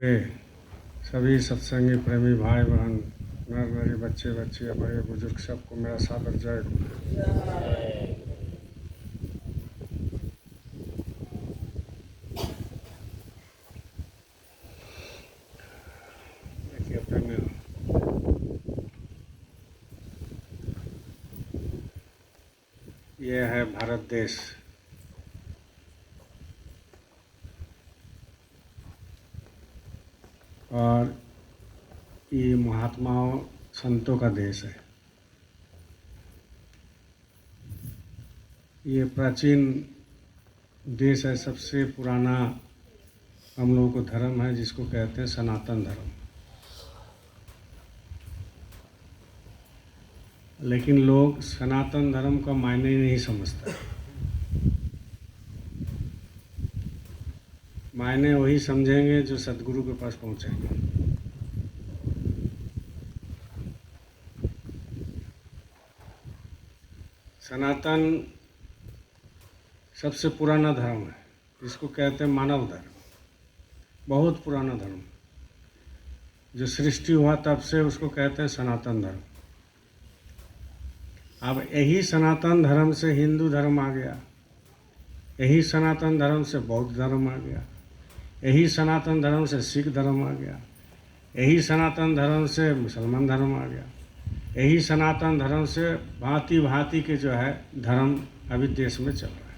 वे सभी सत्संगी प्रेमी भाई बहन, नर नारी, बच्चे बच्चियाँ, बड़े बुजुर्ग, सबको मेरा सादर जय गुरु। देखिए प्रेमी, ये है भारत देश। और ये महात्माओं संतों का देश है। ये प्राचीन देश है, सबसे पुराना हम लोगों को धर्म है जिसको कहते हैं सनातन धर्म। लेकिन लोग सनातन धर्म का मायने नहीं समझते। मायने वही समझेंगे जो सद्गुरु के पास पहुंचेंगे। सनातन सबसे पुराना धर्म है, इसको कहते हैं मानव धर्म। बहुत पुराना धर्म, जो सृष्टि हुआ तब से उसको कहते हैं सनातन धर्म। अब यही सनातन धर्म से हिंदू धर्म आ गया, यही सनातन धर्म से बौद्ध धर्म आ गया, यही सनातन धर्म से सिख धर्म आ गया, यही सनातन धर्म से मुसलमान धर्म आ गया, यही सनातन धर्म से भांति भांति के जो है धर्म अभी देश में चल रहा है,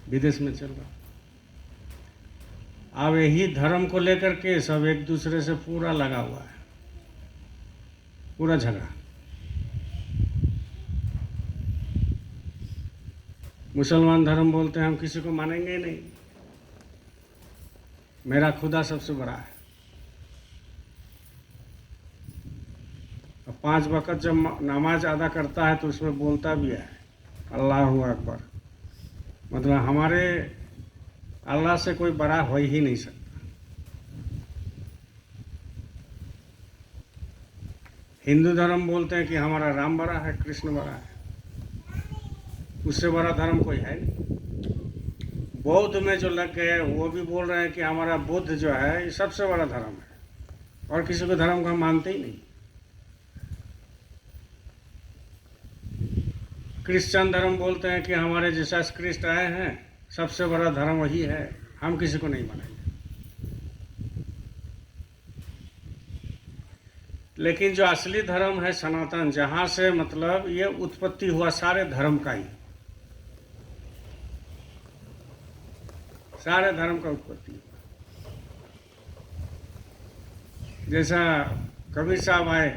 विदेश में चल रहा है। अब यही धर्म को लेकर के सब एक दूसरे से पूरा लगा हुआ है, पूरा झगड़ा। मुसलमान धर्म बोलते हैं हम किसी को मानेंगे ही नहीं, मेरा खुदा सबसे बड़ा है। अब 5 वक़्त जब नमाज अदा करता है तो उसमें बोलता भी है अल्लाहू अकबर, मतलब हमारे अल्लाह से कोई बड़ा हो ही नहीं सकता। हिंदू धर्म बोलते हैं कि हमारा राम बड़ा है, कृष्ण बड़ा है, उससे बड़ा धर्म कोई है नहीं। बौद्ध में जो लग गए वो भी बोल रहे हैं कि हमारा बुद्ध जो है ये सबसे बड़ा धर्म है, और किसी को धर्म को हम मानते ही नहीं। क्रिश्चियन धर्म बोलते हैं कि हमारे जीसस क्रिस्ट आए हैं, सबसे बड़ा धर्म वही है, हम किसी को नहीं मानेंगे। लेकिन जो असली धर्म है सनातन, जहाँ से मतलब ये उत्पत्ति हुआ सारे धर्म का ही, सारे धर्म का उत्पत्ति हुआ। जैसा कबीर साहब आए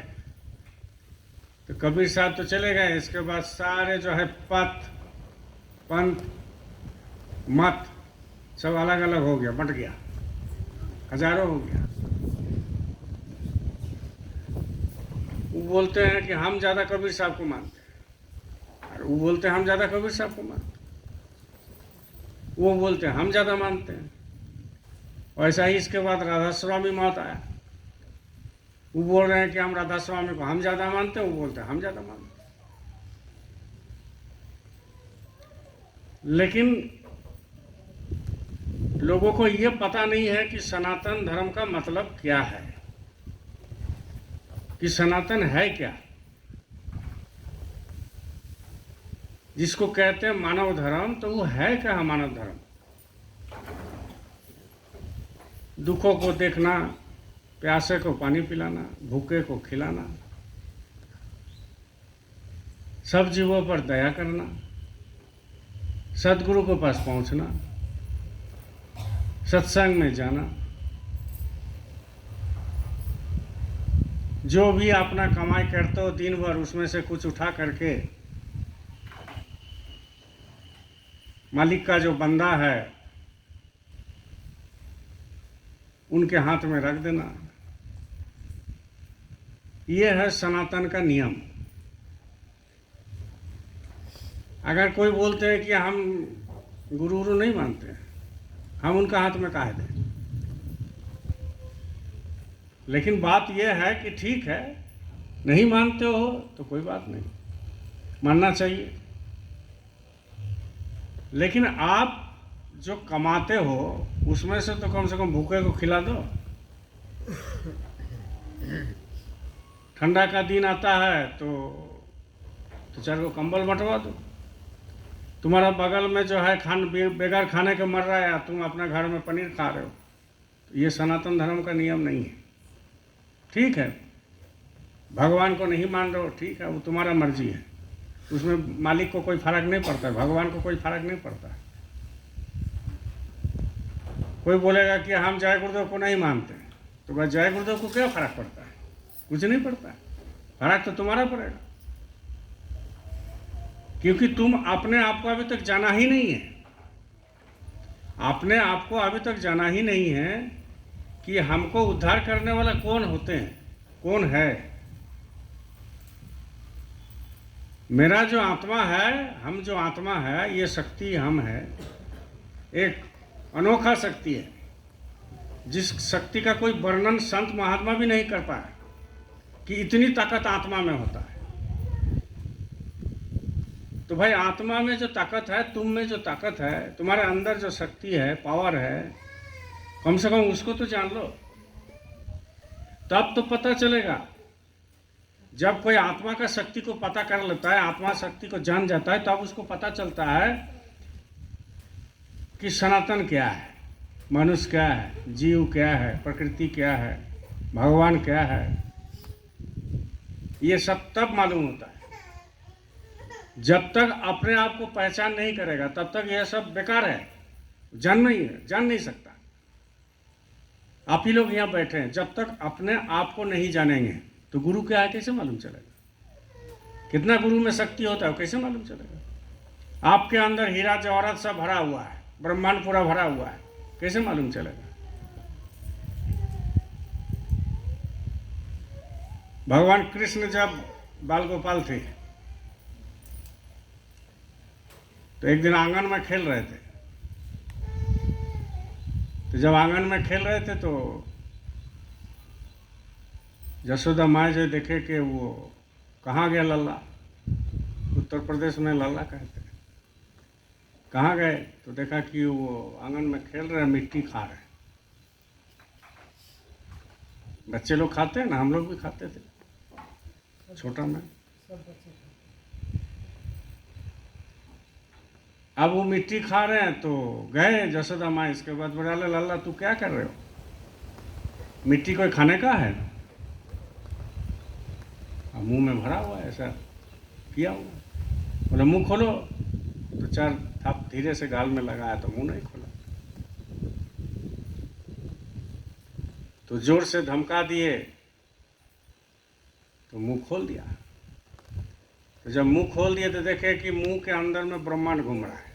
तो कबीर साहब तो चले गए, इसके बाद सारे जो है पंथ मत सब अलग अलग हो गया, बंट गया, हजारों हो गया। वो बोलते हैं कि हम ज़्यादा कबीर साहब को मानते हैं, और वो बोलते हैं हम ज़्यादा कबीर साहब को मानते हैं, वो बोलते हैं हम ज़्यादा मानते हैं। वैसा ही इसके बाद राधा स्वामी मत आया, वो बोल रहे हैं कि हम राधा स्वामी को हम ज़्यादा मानते हैं, वो बोलते हैं हम ज़्यादा मानते हैं। लेकिन लोगों को ये पता नहीं है कि सनातन धर्म का मतलब क्या है, कि सनातन है क्या, जिसको कहते हैं मानव धर्म। तो वो है क्या मानव धर्म? दुखों को देखना, प्यासे को पानी पिलाना, भूखे को खिलाना, सब जीवों पर दया करना, सद्गुरु के पास पहुंचना, सत्संग में जाना, जो भी अपना कमाई करते हो दिन भर उसमें से कुछ उठा करके मालिक का जो बंदा है उनके हाथ में रख देना। ये है सनातन का नियम। अगर कोई बोलते हैं कि हम गुरु नहीं मानते, हम उनका हाथ में काहे दें? लेकिन बात यह है कि ठीक है, नहीं मानते हो तो कोई बात नहीं, मानना चाहिए। लेकिन आप जो कमाते हो उसमें से तो कम से कम भूखे को खिला दो। ठंडा का दिन आता है तो चार को कंबल बंटवा दो। तुम्हारा बगल में जो है बेकार खाने के मर रहा है, तुम अपना घर में पनीर खा रहे हो, तो ये सनातन धर्म का नियम नहीं है। ठीक है, भगवान को नहीं मान रहे हो, ठीक है, वो तुम्हारा मर्जी है, उसमें मालिक को कोई फर्क नहीं पड़ता है, भगवान को कोई फर्क नहीं पड़ता है। कोई बोलेगा कि हम जय गुरुदेव को नहीं मानते, तो भाई जय गुरुदेव को क्या फर्क पड़ता है? कुछ नहीं पड़ता है, फर्क तो तुम्हारा पड़ेगा, क्योंकि तुम अपने आप को अभी तक जाना ही नहीं है। अपने आप को अभी तक जाना ही नहीं है कि हमको उद्धार करने वाला कौन होते हैं, कौन है। मेरा जो आत्मा है, हम जो आत्मा है, ये शक्ति हम है, एक अनोखा शक्ति है, जिस शक्ति का कोई वर्णन संत महात्मा भी नहीं कर पाए कि इतनी ताकत आत्मा में होता है। तो भाई आत्मा में जो ताकत है, तुम में जो ताकत है, तुम्हारे अंदर जो शक्ति है, पावर है, कम से कम उसको तो जान लो, तब तो पता चलेगा। जब कोई आत्मा का शक्ति को पता कर लेता है, आत्मा शक्ति को जान जाता है, तब उसको पता चलता है कि सनातन क्या है, मनुष्य क्या है, जीव क्या है, प्रकृति क्या है, भगवान क्या है, ये सब तब मालूम होता है। जब तक अपने आप को पहचान नहीं करेगा तब तक यह सब बेकार है, जान नहीं सकता। आप ही लोग यहाँ बैठे हैं, जब तक अपने आप को नहीं जानेंगे तो गुरु क्या है कैसे मालूम चलेगा? कितना गुरु में शक्ति होता है कैसे मालूम चलेगा? आपके अंदर हीरा जवाहरात सब भरा हुआ है, ब्रह्मांड पूरा भरा हुआ है, कैसे मालूम चलेगा? भगवान कृष्ण जब बाल गोपाल थे तो एक दिन आंगन में खेल रहे थे। तो जब आंगन में खेल रहे थे तो यशोदा माँ जो देखे कि वो कहाँ गया लल्ला, उत्तर प्रदेश में लल्ला कहते हैं, कहाँ गए? तो देखा कि वो आंगन में खेल रहे, मिट्टी खा रहे। बच्चे लोग खाते हैं ना, हम लोग भी खाते थे छोटा में। अब वो मिट्टी खा रहे हैं तो गए यशोदा माँ, इसके बाद बोले लल्ला तू क्या कर रहे हो, मिट्टी कोई खाने का है? अब मुंह में भरा हुआ है, ऐसा किया हुआ। बोले मुंह खोलो, तो चार थाप धीरे से गाल में लगाया तो मुंह नहीं खोला। तो जोर से धमका दिए तो मुंह खोल दिया। तो जब मुंह खोल दिए तो देखे कि मुंह के अंदर में ब्रह्मांड घूम रहा है,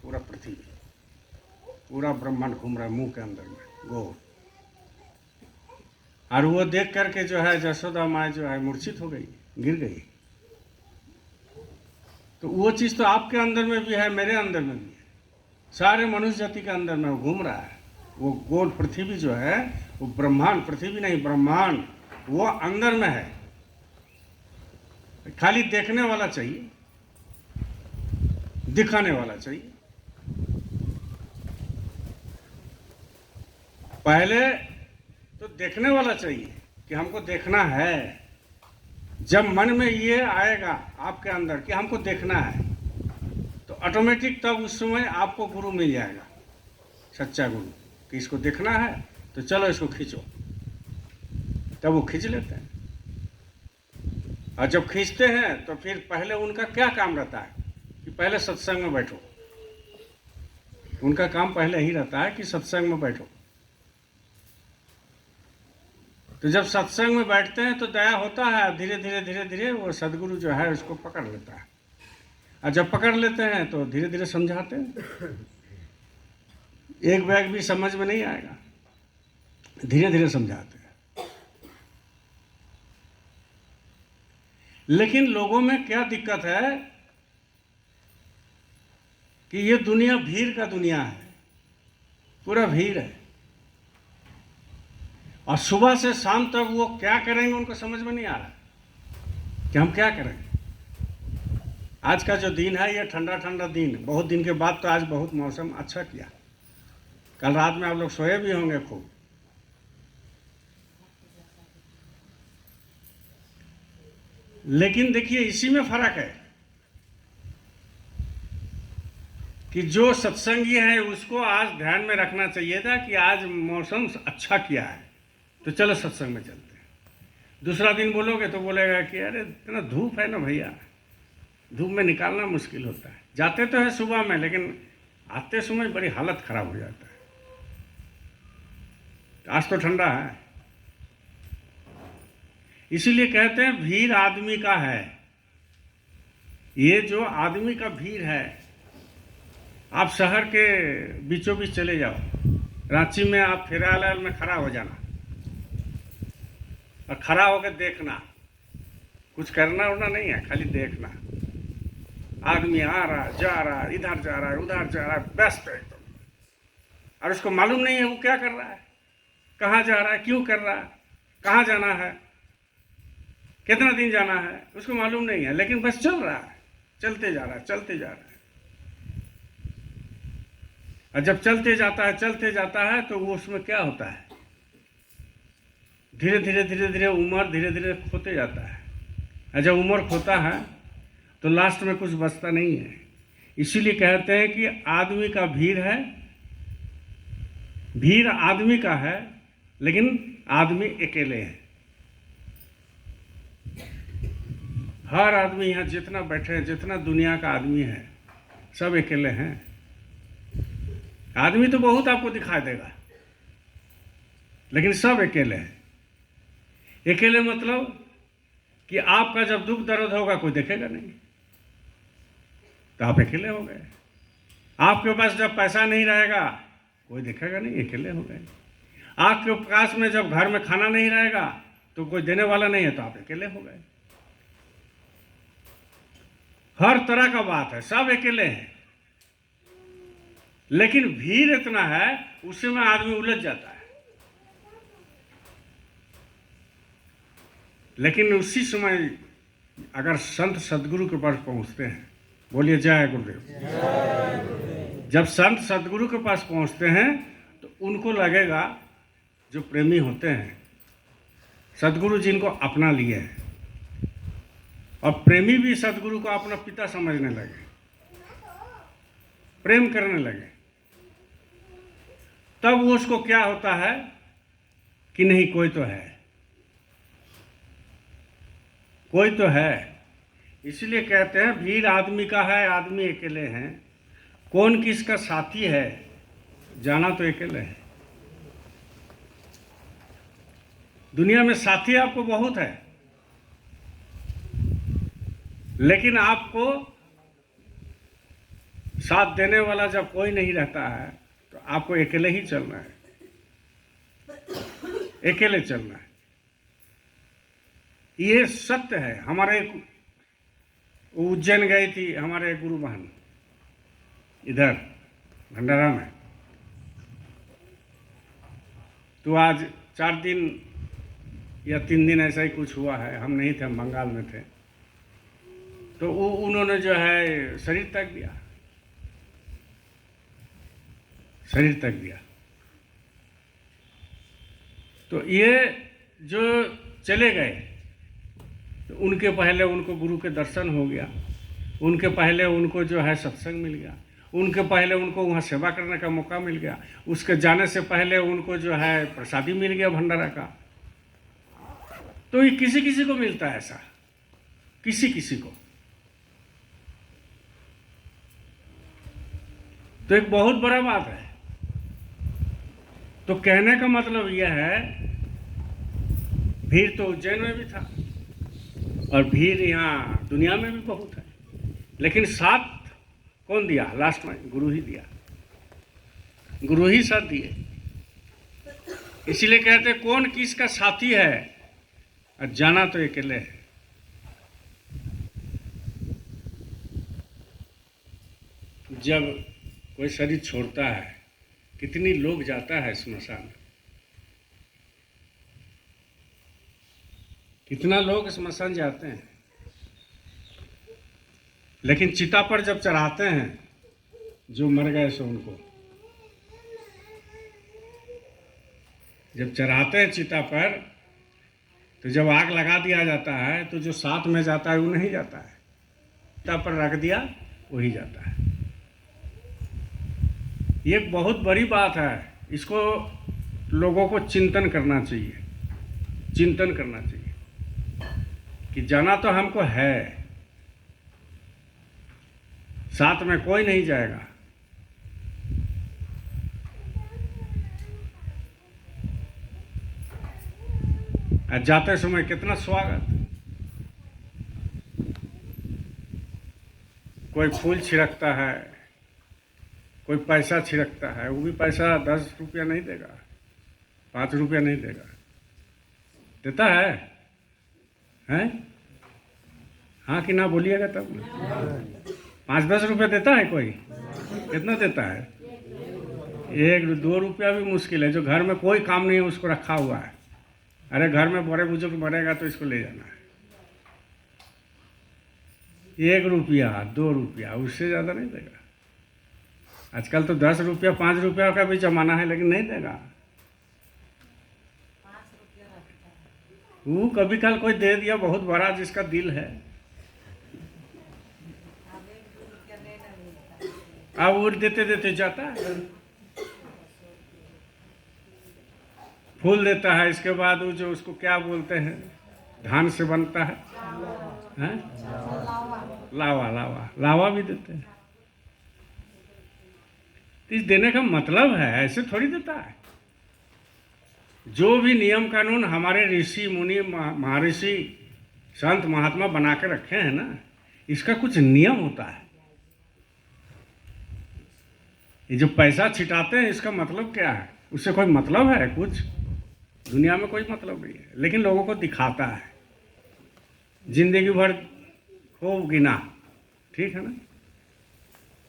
पूरा पृथ्वी, पूरा ब्रह्मांड घूम रहा है मुंह के अंदर में, गोल। और वो देख करके जो है यशोदा माँ जो है मूर्छित हो गई, गिर गई। तो वो चीज़ तो आपके अंदर में भी है, मेरे अंदर में भी है, सारे मनुष्य जाति के अंदर में घूम रहा है। वो गोल पृथ्वी जो है वो ब्रह्मांड, पृथ्वी नहीं ब्रह्मांड, वो अंदर में है। खाली देखने वाला चाहिए, दिखाने वाला चाहिए। पहले तो देखने वाला चाहिए कि हमको देखना है। जब मन में ये आएगा आपके अंदर कि हमको देखना है, तो ऑटोमेटिक तब उस समय आपको गुरु मिल जाएगा, सच्चा गुरु, कि इसको देखना है तो चलो इसको खींचो। तब वो खींच लेते हैं। और जब खींचते हैं तो फिर पहले उनका क्या काम रहता है कि पहले सत्संग में बैठो। उनका काम पहले ही रहता है कि सत्संग में बैठो। तो जब सत्संग में बैठते हैं तो दया होता है, धीरे धीरे वो सदगुरु जो है उसको पकड़ लेता है। और जब पकड़ लेते हैं तो धीरे धीरे समझाते हैं। एक बैग भी समझ में नहीं आएगा, धीरे धीरे समझाते हैं। लेकिन लोगों में क्या दिक्कत है कि ये दुनिया भीड़ का दुनिया है, पूरा भीड़ है। और सुबह से शाम तक वो क्या करेंगे उनको समझ में नहीं आ रहा कि हम क्या करें। आज का जो दिन है ये ठंडा ठंडा दिन, बहुत दिन के बाद तो आज बहुत मौसम अच्छा किया, कल रात में आप लोग सोए भी होंगे खूब। लेकिन देखिए इसी में फर्क है कि जो सत्संगी है उसको आज ध्यान में रखना चाहिए था कि आज मौसम अच्छा किया है तो चलो सत्संग में चलते हैं। दूसरा दिन बोलोगे तो बोलेगा कि अरे इतना धूप है ना भैया, धूप में निकालना मुश्किल होता है। जाते तो है सुबह में, लेकिन आते समय बड़ी हालत खराब हो जाता है। आज तो ठंडा है, इसीलिए कहते हैं भीड़ आदमी का है। ये जो आदमी का भीड़ है, आप शहर के बीचों बीच चले जाओ, रांची में आप फेरालाल में खड़ा हो जाना और खड़ा होकर देखना, कुछ करना उड़ना नहीं है, खाली देखना। आदमी आ रहा जा रहा, इधर जा रहा उधर जा रहा, व्यस्त है एकदम, और उसको मालूम नहीं है वो क्या कर रहा है, कहाँ जा रहा है, क्यों कर रहा है, कहाँ जाना है, कितना दिन जाना है, उसको मालूम नहीं है, लेकिन बस चल रहा है, चलते जा रहा है, चलते जा रहा है। और जब चलते जाता है तो वो उसमें क्या होता है, धीरे धीरे उम्र धीरे धीरे खोते जाता है। और जब उम्र खोता है तो लास्ट में कुछ बचता नहीं है। इसीलिए कहते हैं कि आदमी का भीड़ है, भीड़ आदमी का है, लेकिन आदमी अकेले है। हर आदमी यहाँ जितना बैठे हैं, जितना दुनिया का आदमी है, सब अकेले हैं। आदमी तो बहुत आपको दिखाई देगा, लेकिन सब अकेले हैं। अकेले मतलब कि आपका जब दुख दर्द होगा कोई देखेगा नहीं, तो आप अकेले हो गए। आपके पास जब पैसा नहीं रहेगा कोई देखेगा नहीं, अकेले हो गए। आपके पास में जब घर में खाना नहीं रहेगा तो कोई देने वाला नहीं है, तो आप अकेले हो गए। हर तरह का बात है, सब अकेले हैं। लेकिन भीड़ इतना है, उसी में आदमी उलझ जाता है। लेकिन उसी समय अगर संत सदगुरु के पास पहुंचते हैं, बोलिए जय गुरुदेव। जब संत सदगुरु के पास पहुंचते हैं तो उनको लगेगा, जो प्रेमी होते हैं, सदगुरु जिनको अपना लिए हैं, और प्रेमी भी सदगुरु को अपना पिता समझने लगे, प्रेम करने लगे, तब वो उसको क्या होता है कि नहीं कोई तो है, कोई तो है। इसलिए कहते हैं भीड़ आदमी का है, आदमी अकेले हैं। कौन किसका साथी है, जाना तो अकेले है। दुनिया में साथी आपको बहुत है, लेकिन आपको साथ देने वाला जब कोई नहीं रहता है तो आपको अकेले ही चलना है, अकेले चलना है। ये सत्य है। हमारे उज्जैन गई थी हमारे गुरु बहन, इधर भंडारा में, तो आज 4 दिन या 3 दिन ऐसा ही कुछ हुआ है। हम नहीं थे, हम बंगाल में थे। तो उन्होंने जो है शरीर त्याग दिया, शरीर त्याग दिया। तो ये जो चले गए, तो उनके पहले उनको गुरु के दर्शन हो गया, उनके पहले उनको जो है सत्संग मिल गया, उनके पहले उनको वहाँ सेवा करने का मौका मिल गया, उसके जाने से पहले उनको जो है प्रसादी मिल गया भंडारा का। तो ये किसी किसी को मिलता है ऐसा, किसी किसी को। तो एक बहुत बड़ा बात है। तो कहने का मतलब यह है, भीड़ तो उज्जैन में भी था और भीड़ यहाँ दुनिया में भी बहुत है, लेकिन साथ कौन दिया लास्ट में? गुरु ही दिया, गुरु ही साथ दिए। इसीलिए कहते कौन किसका साथी है, और जाना तो अकेले है। जब कोई शरीर छोड़ता है, कितनी लोग जाता है स्मशान, कितना लोग स्मशान जाते हैं, लेकिन चिता पर जब चढ़ाते हैं जो मर गए सो उनको, जब चढ़ाते हैं चिता पर, तो जब आग लगा दिया जाता है तो जो साथ में जाता है वो नहीं जाता है, चिता पर रख दिया वही जाता है। ये एक बहुत बड़ी बात है, इसको लोगों को चिंतन करना चाहिए, चिंतन करना चाहिए कि जाना तो हमको है, साथ में कोई नहीं जाएगा। आज जाते समय कितना स्वागत, कोई फूल छिड़कता है, कोई पैसा छिड़कता है, वो भी पैसा 10 रुपया नहीं देगा, 5 रुपया नहीं देगा, देता है? हैं? हाँ कि ना बोलिएगा तब। 5-10 रुपया देता है कोई? कितना देता है? 1-2 रुपया भी मुश्किल है। जो घर में कोई काम नहीं है उसको रखा हुआ है, अरे घर में बड़े बुजुर्ग मरेगा तो इसको ले जाना है, 1 रुपया 2 रुपया, उससे ज़्यादा नहीं देगा। आजकल तो 10 रुपया 5 रुपया का भी जमाना है, लेकिन नहीं देगा। वो कभी कल कोई दे दिया बहुत बड़ा, जिसका दिल है, अब वो देते देते जाता है। फूल देता है, इसके बाद वो जो उसको क्या बोलते हैं, धान से बनता है, हैं? लावा, लावा, लावा भी देते हैं। इस देने का मतलब है, ऐसे थोड़ी देता है। जो भी नियम कानून हमारे ऋषि मुनि महर्षि संत महात्मा बना के रखे हैं ना, इसका कुछ नियम होता है। ये जो पैसा छिटाते हैं, इसका मतलब क्या है? उससे कोई मतलब है? कुछ दुनिया में कोई मतलब नहीं है, लेकिन लोगों को दिखाता है। जिंदगी भर खूब गिना, ठीक है ना,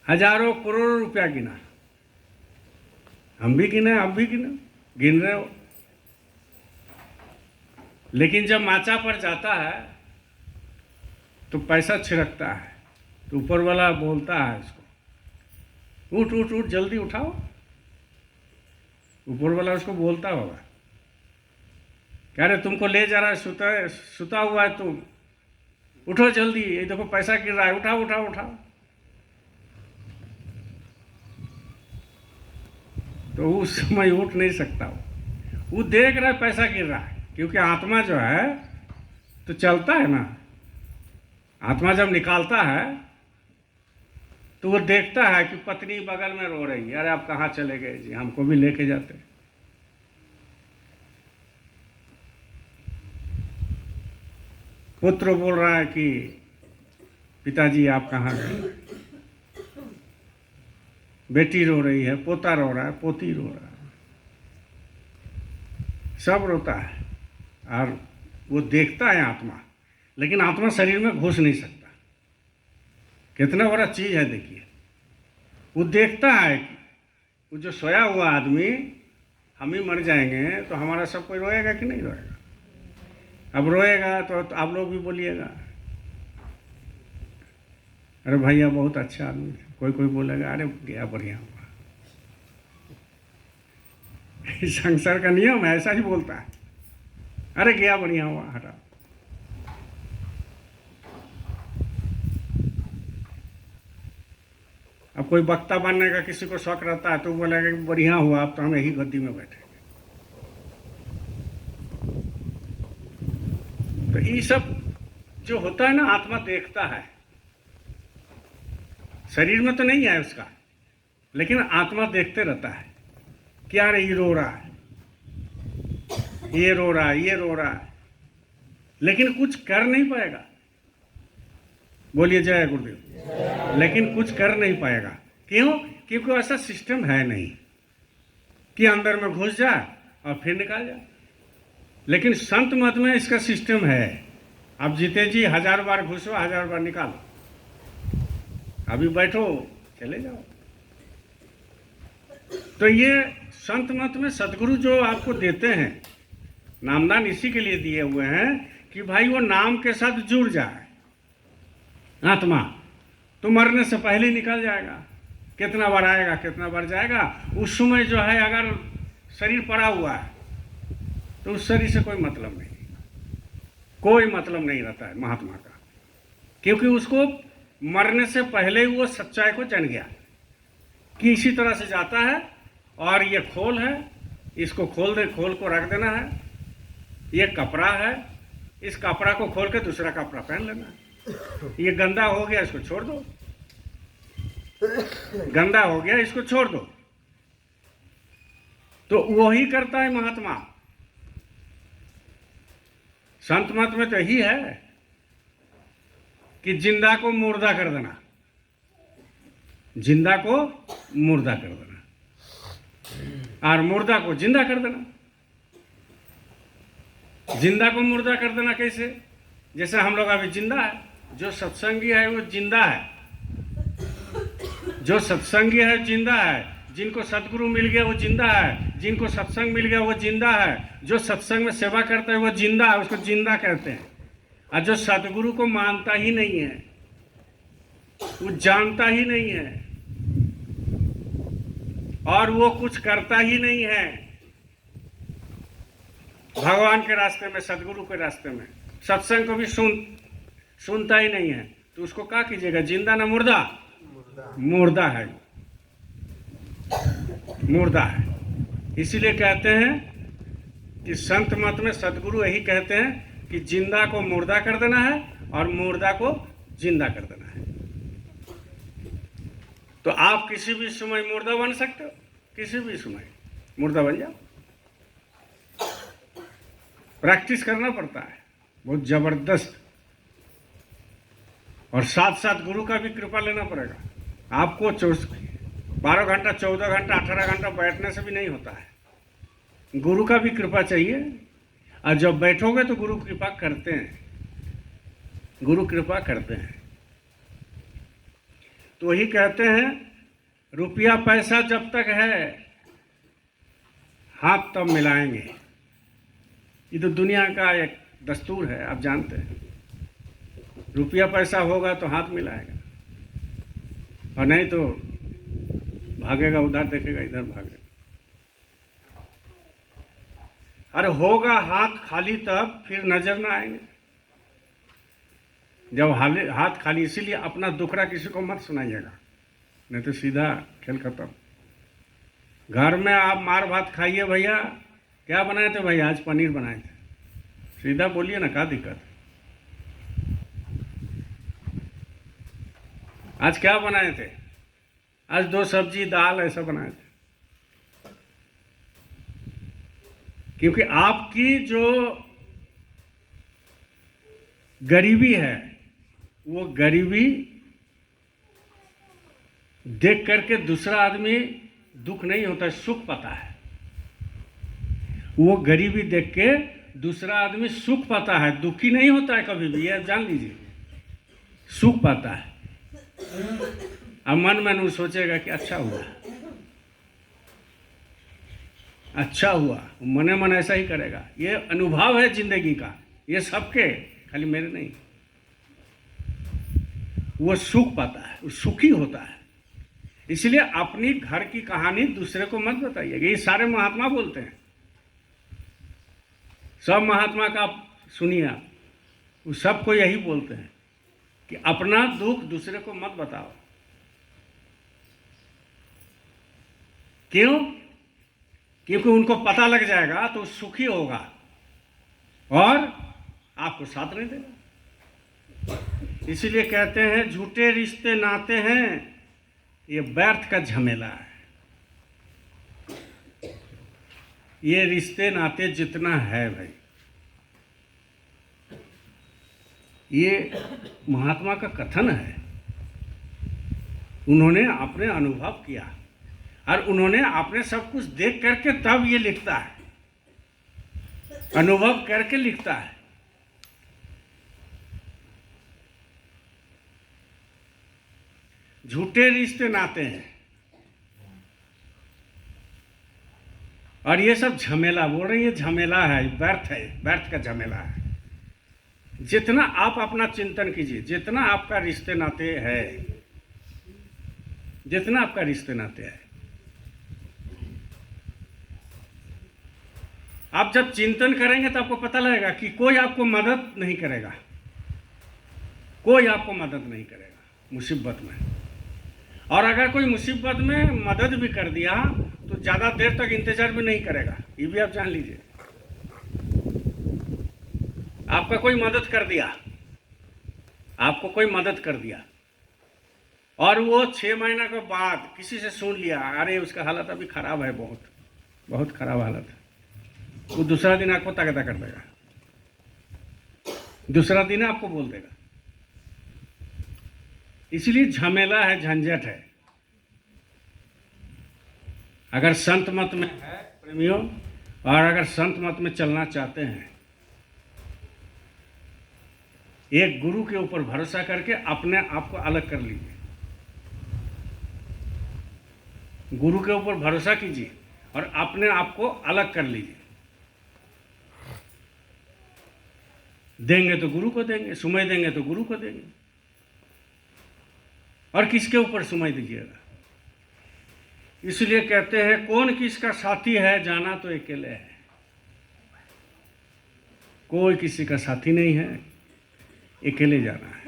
हजारों करोड़ों रुपया गिना, हम भी गिने, आप भी गिने, गिन रहे हो। लेकिन जब माचा पर जाता है तो पैसा छिड़कता है, तो ऊपर वाला बोलता है उसको, उठ उठ उठ, जल्दी उठाओ। ऊपर वाला उसको बोलता होगा, कह रहे तुमको ले जा रहा है, सुता हुआ है तुम, उठो जल्दी, ये देखो पैसा गिर रहा है, उठाओ उठाओ उठाओ। तो उस समय उठ नहीं सकता वो देख रहा है पैसा गिर रहा है, क्योंकि आत्मा जो है तो चलता है ना। आत्मा जब निकालता है तो वो देखता है कि पत्नी बगल में रो रही है, अरे आप कहाँ चले गए जी, हमको भी लेके जाते। पुत्र बोल रहा है कि पिताजी आप कहाँ गए, बेटी रो रही है, पोता रो रहा है, पोती रो रहा है, सब रोता है। और वो देखता है आत्मा, लेकिन आत्मा शरीर में घुस नहीं सकता। कितना बड़ा चीज है देखिए। वो देखता है कि वो जो सोया हुआ आदमी, हम ही मर जाएंगे तो हमारा सब कोई रोएगा कि नहीं रोएगा? अब रोएगा तो आप लोग भी बोलिएगा, अरे भैया बहुत अच्छा आदमी है। कोई कोई बोलेगा अरे गया बढ़िया हुआ। संसार का नियम है, ऐसा ही बोलता है, अरे गया बढ़िया हुआ, हटा। अब कोई वक्ता बनने का किसी को शौक रहता है तो बोलेगा कि बढ़िया हुआ, अब तो हम यही गद्दी में बैठेंगे। तो ये सब जो होता है ना, आत्मा देखता है, शरीर में तो नहीं है उसका, लेकिन आत्मा देखते रहता है कि यार ये रो रहा है, ये रो रहा है, ये रो रहा है, लेकिन कुछ कर नहीं पाएगा। बोलिए जय गुरुदेव। लेकिन कुछ कर नहीं पाएगा, क्यों? क्योंकि ऐसा सिस्टम है नहीं कि अंदर में घुस जाए और फिर निकाल जाए। लेकिन संत मत में इसका सिस्टम है। अब जीते जी 1000 बार घुसो, 1000 बार निकालो, अभी बैठो चले जाओ। तो ये संत मत में सदगुरु जो आपको देते हैं, नामदान इसी के लिए दिए हुए हैं कि भाई वो नाम के साथ जुड़ जाए आत्मा, तो मरने से पहले ही निकल जाएगा। कितना बार आएगा, कितना बार जाएगा। उस समय जो है अगर शरीर पड़ा हुआ है तो उस शरीर से कोई मतलब नहीं, कोई मतलब नहीं रहता है महात्मा का, क्योंकि उसको मरने से पहले ही वो सच्चाई को जान गया कि इसी तरह से जाता है और ये खोल है, इसको खोल दे, खोल को रख देना है, ये कपड़ा है, इस कपड़ा को खोल के दूसरा कपड़ा पहन लेना है, ये गंदा हो गया इसको छोड़ दो, गंदा हो गया इसको छोड़ दो। तो वही करता है महात्मा। संत मत में तो यही है कि जिंदा को मुर्दा कर देना, जिंदा को मुर्दा कर देना और मुर्दा को जिंदा कर देना। जिंदा को मुर्दा कर देना कैसे? जैसे हम लोग अभी जिंदा है, जो सत्संगी है वो जिंदा है, जो सत्संगी है जिंदा है, जिनको सतगुरु मिल गया वो जिंदा है, जिनको सत्संग मिल गया वो जिंदा है, जो सत्संग में सेवा करता है वो जिंदा है, उसको जिंदा कहते हैं। और जो सतगुरु को मानता ही नहीं है, वो जानता ही नहीं है और वो कुछ करता ही नहीं है भगवान के रास्ते में, सतगुरु के रास्ते में, सत्संग को भी सुनता ही नहीं है, तो उसको क्या कीजिएगा? जिंदा ना मुर्दा? मुर्दा है, मुर्दा है। इसीलिए कहते हैं कि संत मत में सतगुरु यही कहते हैं कि जिंदा को मुर्दा कर देना है और मुर्दा को जिंदा कर देना है। तो आप किसी भी समय मुर्दा बन सकते हो, किसी भी समय मुर्दा बन जाओ। प्रैक्टिस करना पड़ता है बहुत जबरदस्त, और साथ साथ गुरु का भी कृपा लेना पड़ेगा। आपको 12 घंटा, 14 घंटा, 18 घंटा बैठने से भी नहीं होता है, गुरु का भी कृपा चाहिए। और जब बैठोगे तो गुरु कृपा करते हैं, गुरु कृपा करते हैं। तो वही कहते हैं, रुपया पैसा जब तक है हाथ तब मिलाएंगे। ये तो दुनिया का एक दस्तूर है, आप जानते हैं। रुपया पैसा होगा तो हाथ मिलाएगा, और नहीं तो भागेगा, उधर देखेगा इधर भागेगा। अरे होगा हाथ खाली तब फिर नजर ना आएंगे। जब हाथ खाली, इसीलिए अपना दुखड़ा किसी को मत सुनाइएगा, नहीं तो सीधा खेल खत्म। घर में आप मार भात खाइए, भैया क्या बनाए थे? भैया आज पनीर बनाए थे, सीधा बोलिए ना, क्या दिक्कत? आज क्या बनाए थे? आज 2 सब्जी दाल ऐसा बनाए थे। क्योंकि आपकी जो गरीबी है, वो गरीबी देख करके दूसरा आदमी दुख नहीं होता, सुख पाता है। वो गरीबी देख के दूसरा आदमी सुख पाता है, दुखी नहीं होता है कभी भी, यह जान लीजिए, सुख पाता है। अब मन में वो सोचेगा कि अच्छा हुआ, अच्छा हुआ, मने मन ऐसा ही करेगा। ये अनुभव है जिंदगी का, ये सबके, खाली मेरे नहीं। वो सुख पाता है, वो सुखी होता है। इसलिए अपनी घर की कहानी दूसरे को मत बताइएगा। ये सारे महात्मा बोलते हैं, सब महात्मा का सुनिए आप, वो सबको यही बोलते हैं कि अपना दुख दूसरे को मत बताओ। क्यों? क्योंकि उनको पता लग जाएगा तो सुखी होगा और आपको साथ नहीं देगा। इसीलिए कहते हैं झूठे रिश्ते नाते हैं, ये व्यर्थ का झमेला है। ये रिश्ते नाते जितना है भाई, ये महात्मा का कथन है। उन्होंने अपने अनुभव किया और उन्होंने अपने सब कुछ देख करके तब ये लिखता है, अनुभव करके लिखता है। झूठे रिश्ते नाते हैं और ये सब झमेला बोल रहे हैं, ये झमेला है, व्यर्थ है, व्यर्थ का झमेला है। जितना आप अपना चिंतन कीजिए, जितना आपका रिश्ते नाते है, जितना आपका रिश्ते नाते है, आप जब चिंतन करेंगे तो आपको पता लगेगा कि कोई आपको मदद नहीं करेगा, कोई आपको मदद नहीं करेगा मुसीबत में। और अगर कोई मुसीबत में मदद भी कर दिया तो ज़्यादा देर तक इंतजार भी नहीं करेगा, ये भी आप जान लीजिए। आपका कोई मदद कर दिया, आपको कोई मदद कर दिया और वो 6 महीना के बाद किसी से सुन लिया, अरे उसका हालत अभी खराब है, बहुत बहुत खराब हालत है, वो दूसरा दिन आपको तगड़ा कर देगा, दूसरा दिन आपको बोल देगा। इसलिए झमेला है, झंझट है। अगर संत मत में है प्रेमियों, और अगर संत मत में चलना चाहते हैं, एक गुरु के ऊपर भरोसा करके अपने आप को अलग कर लीजिए, गुरु के ऊपर भरोसा कीजिए और अपने आप को अलग कर लीजिए। देंगे तो गुरु को देंगे, सुमय देंगे तो गुरु को देंगे, और किसके ऊपर सुमय दीजिएगा। इसलिए कहते हैं कौन किसका साथी है, जाना तो अकेले है। कोई किसी का साथी नहीं है, अकेले जाना है।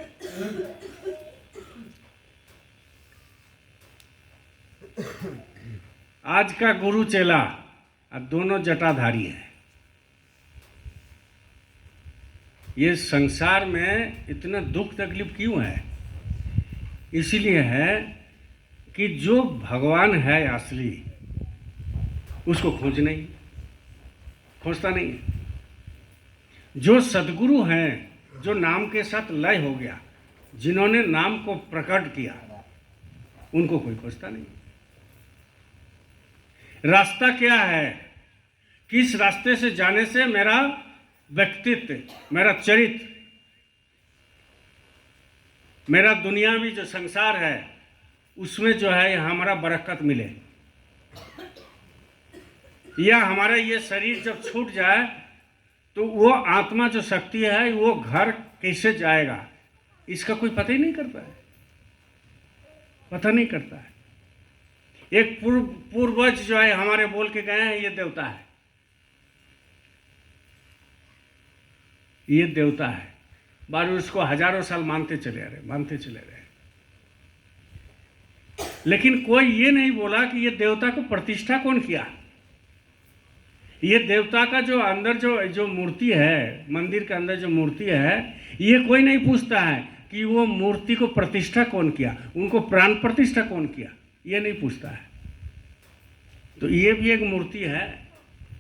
आज का गुरु चेला दोनों जटाधारी है। ये संसार में इतना दुख तकलीफ क्यों है? इसलिए है कि जो भगवान है असली, उसको खोजता नहीं है। जो सद्गुरु हैं, जो नाम के साथ लय हो गया, जिन्होंने नाम को प्रकट किया, उनको कोई खोजता नहीं। रास्ता क्या है? किस रास्ते से जाने से मेरा व्यक्तित्व, मेरा चरित्र, मेरा दुनियावी जो संसार है उसमें जो है हमारा बरकत मिले, या हमारा ये शरीर जब छूट जाए तो वो आत्मा जो शक्ति है वो घर कैसे जाएगा, इसका कोई पता ही नहीं करता है, पता नहीं करता है। एक पूर्वज जो है हमारे बोल के गए हैं, ये देवता है, ये देवता है, बार उसको हजारों साल मानते चले रहे। लेकिन कोई ये नहीं बोला कि ये देवता को प्रतिष्ठा कौन किया। ये देवता का जो अंदर जो मूर्ति है, मंदिर के अंदर जो मूर्ति है, ये कोई नहीं पूछता है कि वो मूर्ति को प्रतिष्ठा कौन किया, उनको प्राण प्रतिष्ठा कौन किया, ये नहीं पूछता है। तो ये भी एक मूर्ति है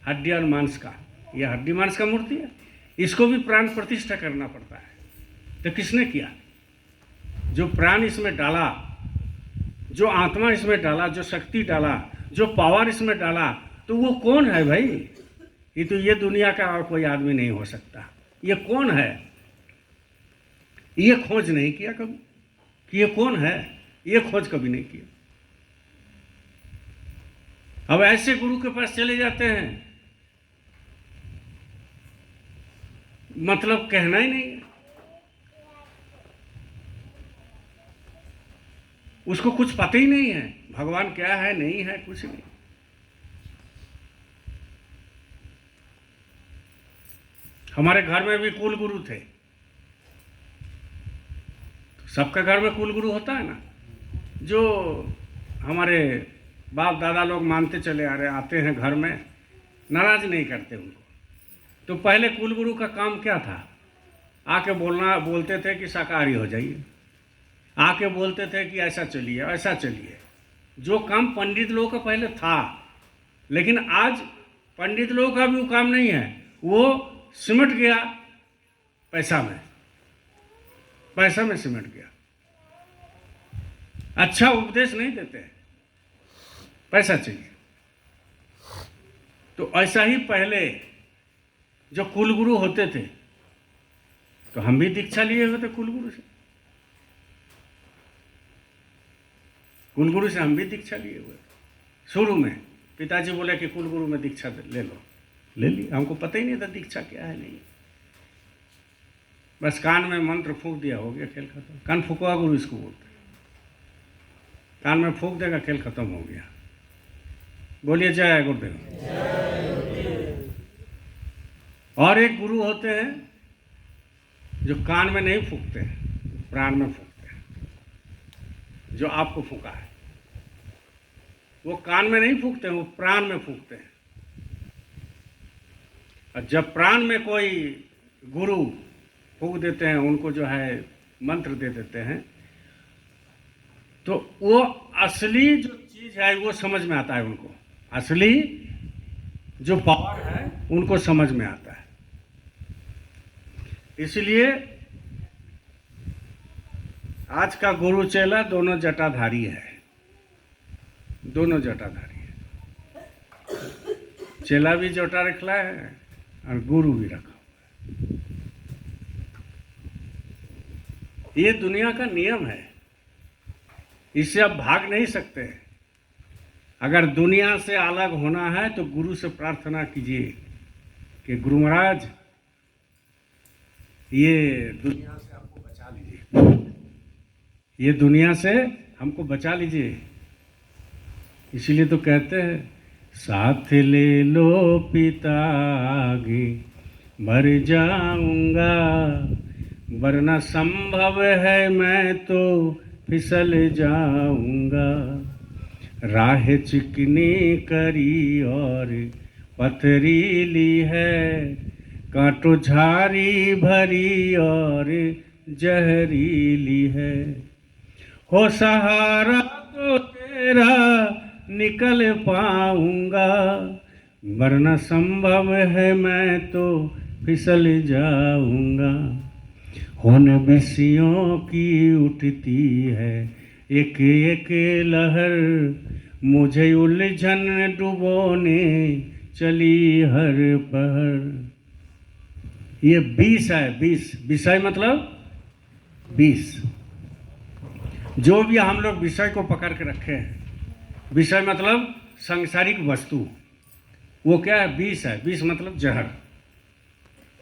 हड्डी और मांस का, ये हड्डी मांस का मूर्ति है, इसको भी प्राण प्रतिष्ठा करना पड़ता है। तो किसने किया? जो प्राण इसमें डाला, जो आत्मा इसमें डाला, जो शक्ति डाला, जो पावर इसमें डाला, तो वो कौन है भाई? ये दुनिया का और कोई आदमी नहीं हो सकता। ये कौन है? ये खोज नहीं किया कभी कि ये कौन है, ये खोज कभी नहीं किया। अब ऐसे गुरु के पास चले जाते हैं, मतलब कहना ही नहीं है, उसको कुछ पता ही नहीं है भगवान क्या है, नहीं है, कुछ नहीं। हमारे घर में भी कुल गुरु थे, सबके घर में कुल गुरु होता है ना। जो हमारे बाप दादा लोग मानते चले आ रहे, आते हैं घर में, नाराज नहीं करते उनको। तो पहले कुल गुरु का काम क्या था? आके बोलते थे कि शाकाहारी हो जाइए, आके बोलते थे कि ऐसा चलिए, ऐसा चलिए। जो काम पंडित लोगों का पहले था, लेकिन आज पंडित लोगों का भी वो काम नहीं है, वो सिमट गया पैसा में सिमट गया। अच्छा उपदेश नहीं देते, पैसा चाहिए। तो ऐसा ही पहले जो कुलगुरु होते थे, तो हम भी दीक्षा लिए हुए थे कुलगुरु से, कुलगुरु से हम भी दीक्षा लिए हुए थे। शुरू में पिताजी बोले कि कुलगुरु में दीक्षा ले लो, ले ली। हमको पता ही नहीं था दीक्षा क्या है, नहीं। बस कान में मंत्र फूंक दिया, हो गया, खेल खत्म। कान फूकवा गुरु इसको बोलते, कान में फूंक देगा, खेल खत्म हो गया। बोलिए जय गुरुदेव। और एक गुरु होते हैं जो कान में नहीं फूंकते हैं, प्राण में फूंकते हैं। जो आपको फूंका है वो कान में नहीं फूंकते हैं, वो प्राण में फूंकते हैं। और जब प्राण में कोई गुरु फूंक देते हैं, उनको जो है मंत्र दे देते हैं, तो वो असली जो चीज है वो समझ में आता है उनको। असली जो पावर है उनको समझ में आता है। इसलिए आज का गुरु चेला दोनों जटाधारी है, दोनों जटाधारी है। चेला भी जटा रखला है और गुरु भी रखा हुआ है। ये दुनिया का नियम है, इससे आप भाग नहीं सकते। अगर दुनिया से अलग होना है तो गुरु से प्रार्थना कीजिए कि गुरु महाराज ये दुनिया से हमको बचा लीजिए, ये दुनिया से हमको बचा लीजिए। इसीलिए तो कहते हैं साथ ले लो पिता आगे मर जाऊंगा, वरना संभव है मैं तो फिसल जाऊंगा। राह चिकनी करी और पथरीली है, कांटो झारी भरी और जहरीली है। हो सहारा तो तेरा निकल पाऊंगा, वरना संभव है मैं तो फिसल जाऊंगा। होन बिसियों की उठती है एक एक लहर, मुझे उलझन डुबोने चली हर पहर। ये 20 है, 20 विषय मतलब 20। जो भी हम लोग विषय को पकड़ के रखे हैं, विषय मतलब सांसारिक वस्तु, वो क्या है? 20 है। 20 मतलब जहर,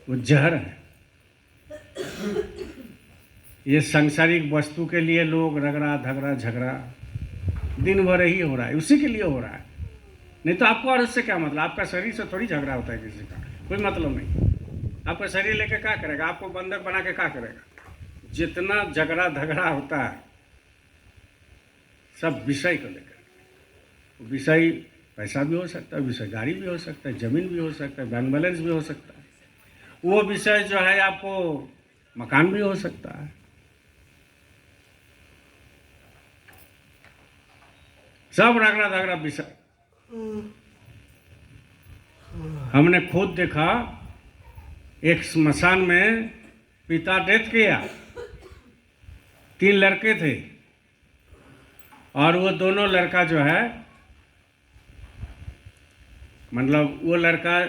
वो जहर है। ये सांसारिक वस्तु के लिए लोग रगड़ा धगड़ा झगड़ा दिन भर ही हो रहा है, उसी के लिए हो रहा है। नहीं तो आपको और उससे क्या मतलब? आपका शरीर से थोड़ी झगड़ा होता है किसी का, कोई मतलब नहीं। आपका शरीर लेके क्या करेगा? आपको बंधक बना के क्या करेगा? जितना झगड़ा धगड़ा होता है सब विषय को लेकर। विषय पैसा भी हो सकता है, विषय गाड़ी भी हो सकता है, जमीन भी हो सकता है, बैंक बैलेंस भी हो सकता है। वो विषय जो है आपको मकान भी हो सकता है। सब रगड़ा धगड़ा विषय। हमने खुद देखा, एक स्मशान में पिता डेथ किया, 3 लड़के थे, और वो दोनों लड़का जो है, मतलब वो लड़का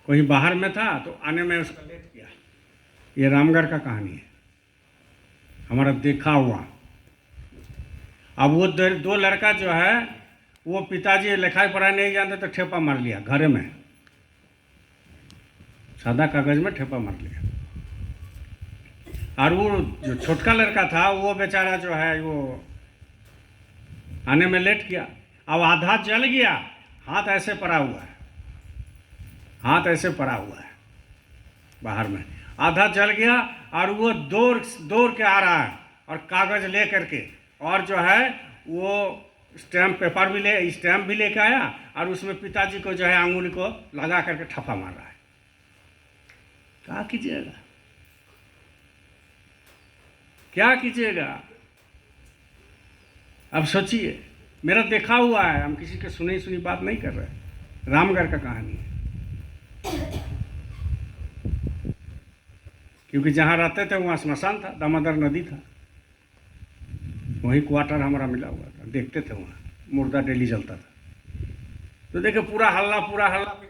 कोई बाहर में था तो आने में उसका लेट किया। ये रामगढ़ का कहानी है, हमारा देखा हुआ। अब वो 2 लड़का जो है, वो पिताजी लिखाई पढ़ाई नहीं जानते तो ठेपा मार लिया घर में, सादा कागज में ठेपा मार लिया। और वो जो छोटका लड़का था वो बेचारा जो है वो आने में लेट किया। अब आधा जल गया, हाथ ऐसे पड़ा हुआ है, हाथ ऐसे पड़ा हुआ है बाहर में, आधा जल गया। और वो दौड़ के आ रहा है और कागज ले करके, और जो है वो स्टैम्प पेपर भी स्टैम्प भी लेके आया, और उसमें पिताजी को जो है अंगुली को लगा करके ठप्पा मार रहा है। क्या कीजिएगा, क्या कीजिएगा? अब सोचिए, मेरा देखा हुआ है, हम किसी के सुनी बात नहीं कर रहे। रामगढ़ का कहानी है। क्योंकि जहाँ रहते थे वहाँ श्मशान था, दामोदर नदी था, वहीं क्वार्टर हमारा मिला हुआ था। देखते थे वहाँ मुर्दा डेली जलता था। तो देखे पूरा हल्ला फिर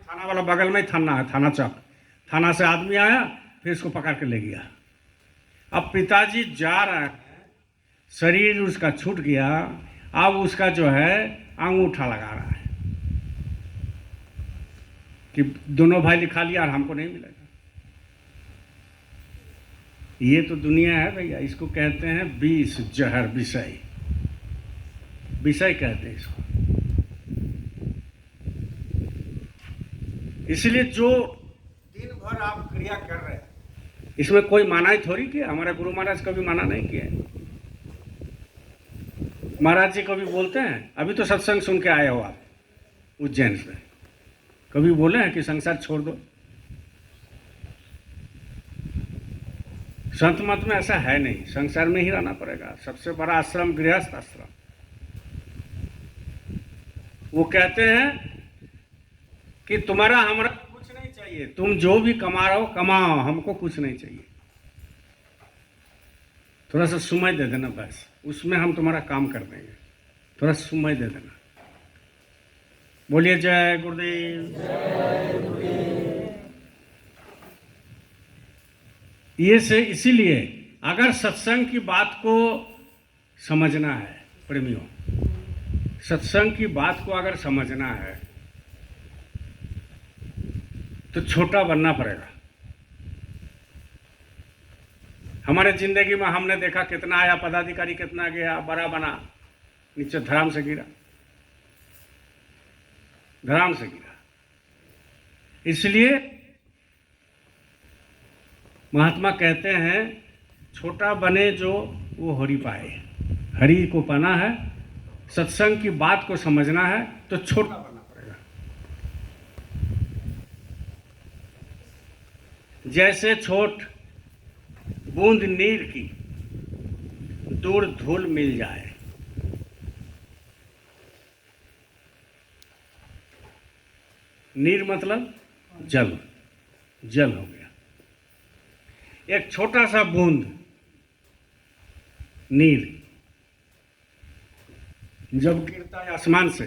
थाना वाला बगल में ही थाना है, थाना चौक। थाना से आदमी आया, फिर इसको पकड़ के ले गया। अब पिताजी जा रहे हैं, शरीर उसका छूट गया, अब उसका जो है अंगूठा लगा रहा है कि दोनों भाई लिखा लिया और हमको नहीं मिलेगा। ये तो दुनिया है भैया, इसको कहते हैं 20 जहर, विषय, विषय कहते हैं इसको। इसलिए जो दिन भर आप क्रिया कर रहे हैं, इसमें कोई माना ही थोड़ी किया। हमारे गुरु महाराज कभी माना नहीं किया। महाराज जी कभी बोलते हैं, अभी तो सत्संग सुन के आए हो आप उज्जैन से, कभी बोले हैं कि संसार छोड़ दो? संत मत में ऐसा है नहीं, संसार में ही रहना पड़ेगा। सबसे बड़ा आश्रम गृहस्थ आश्रम। वो कहते हैं कि तुम्हारा हमारा कुछ नहीं चाहिए, तुम जो भी कमा रहे हो कमाओ, हमको कुछ नहीं चाहिए। थोड़ा सा समय दे देना बस, उसमें हम तुम्हारा काम कर देंगे, थोड़ा समय दे देना। बोलिए जय गुरुदेव। ये से इसीलिए अगर सत्संग की बात को समझना है प्रेमियों, सत्संग की बात को अगर समझना है तो छोटा बनना पड़ेगा। हमारे जिंदगी में हमने देखा कितना आया पदाधिकारी, कितना गया, बड़ा बना, नीचे धड़ाम से गिरा, धड़ाम से गिरा। इसलिए महात्मा कहते हैं छोटा बने जो वो हरि पाए। हरि को पाना है, सत्संग की बात को समझना है तो छोटा बनना पड़ेगा। जैसे छोट बूंद नीर की दूर धूल मिल जाए, नीर मतलब जल, जल हो गया। एक छोटा सा बूंद नीर जब गिरता है आसमान से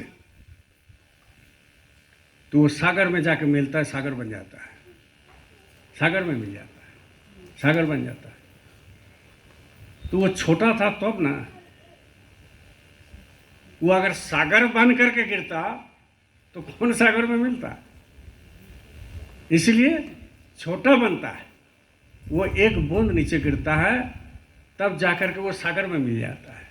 तो वो सागर में जाके मिलता है, सागर बन जाता है, सागर में मिल जाता है, सागर बन जाता है। तो वो छोटा था तब ना, वो अगर सागर बन करके गिरता तो कौन सागर में मिलता? इसलिए छोटा बनता है, वो एक बूंद नीचे गिरता है तब जाकर के वो सागर में मिल जाता है।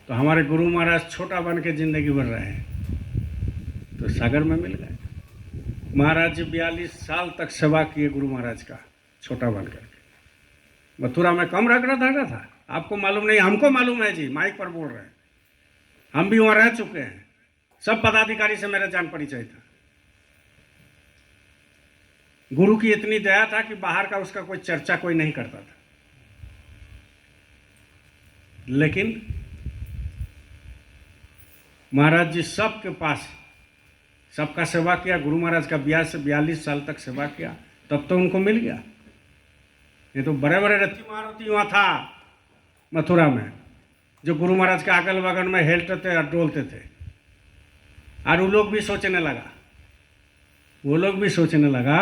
तो हमारे गुरु महाराज छोटा बन के जिंदगी भर रहे हैं तो सागर में मिल गए। महाराज जी 42 साल तक सेवा किए गुरु महाराज का, छोटा बन करके। मथुरा में कम रगड़ा धागा था, आपको मालूम नहीं, हमको मालूम है जी, माइक पर बोल रहे हैं। हम भी वहाँ रह चुके हैं, सब पदाधिकारी से मेरा जान परिचय था। गुरु की इतनी दया था कि बाहर का उसका कोई चर्चा कोई नहीं करता था। लेकिन महाराज जी सबके पास सबका सेवा किया। गुरु महाराज का 42 साल तक सेवा किया, तब तो उनको मिल गया। ये तो बड़े बड़े रथी महारथी वहाँ था मथुरा में, जो गुरु महाराज के अगल बगल में हेलते थे और डोलते थे। और वो लोग भी सोचने लगा, वो लोग भी सोचने लगा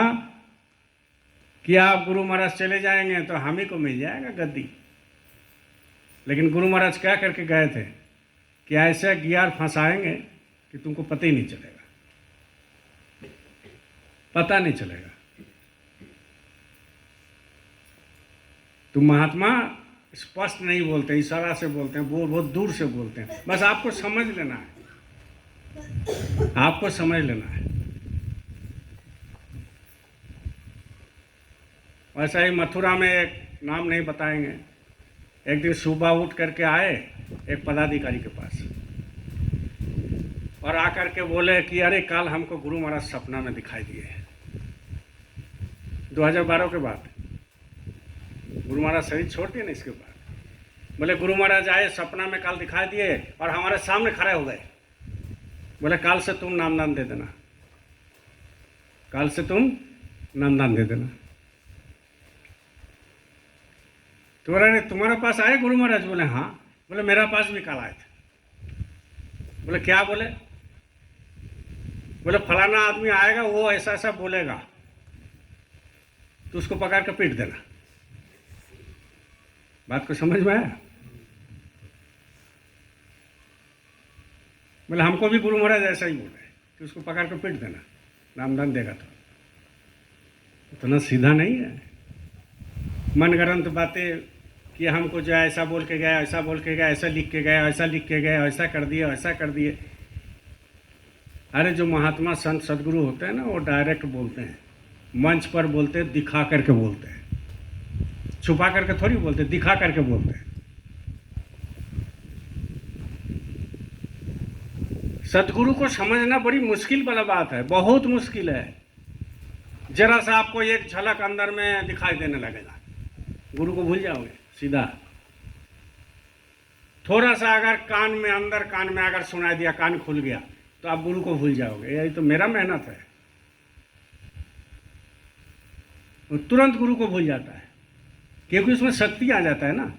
कि आप गुरु महाराज चले जाएंगे तो हम ही को मिल जाएगा गद्दी। लेकिन गुरु महाराज क्या करके गए थे कि ऐसे गियार फंसाएंगे कि तुमको पता ही नहीं चलेगा, पता नहीं चलेगा। तो महात्मा स्पष्ट नहीं बोलते, इशारा से बोलते हैं, बहुत दूर से बोलते हैं। बस आपको समझ लेना है, आपको समझ लेना है। वैसा ही मथुरा में एक नाम नहीं बताएंगे, एक दिन सुबह उठ करके आए एक पदाधिकारी के पास और आकर के बोले कि अरे कल हमको गुरु महाराज सपना में दिखाई दिए। 2012 के बाद गुरु महाराज शरीर छोड़ दिए ना, इसके बाद बोले गुरु महाराज आए सपना में कल दिखाई दिए और हमारे सामने खड़े हो गए। बोले कल से तुम नामदान दे देना, कल से तुम नामदान दे देना। तो बोले तुम्हारे पास आए गुरु महाराज? बोले हाँ। बोले मेरा पास भी कल आए थे। बोले क्या? बोले फलाना आदमी आएगा, वो ऐसा ऐसा बोलेगा, तो उसको पकड़ कर पीट देना। बात को समझ में आया? बोले हमको भी गुरु महाराज ऐसा ही बोले कि उसको पकड़ कर पीट देना, नामदान देगा। तो इतना सीधा नहीं है। मनगढ़ंत बातें कि हमको जो ऐसा बोल के गया, ऐसा बोल के गया, ऐसा लिख के गया, ऐसा लिख के गया, ऐसा कर दिए, ऐसा कर दिए। अरे जो महात्मा संत सदगुरु होते हैं ना, वो डायरेक्ट बोलते हैं, मंच पर बोलते हैं, दिखा करके बोलते हैं, छुपा करके थोड़ी बोलते, दिखा करके बोलते हैं। सदगुरु को समझना बड़ी मुश्किल वाला बात है, बहुत मुश्किल है। जरा सा आपको एक झलक अंदर में दिखाई देने लगेगा, गुरु को भूल जाओगे सीधा। थोड़ा सा अगर कान में, अंदर कान में अगर सुनाई दिया, कान खुल गया, तो आप गुरु को भूल जाओगे। यही तो मेरा मेहनत है, वो तुरंत गुरु को भूल जाता है, क्योंकि उसमें शक्ति आ जाता है ना।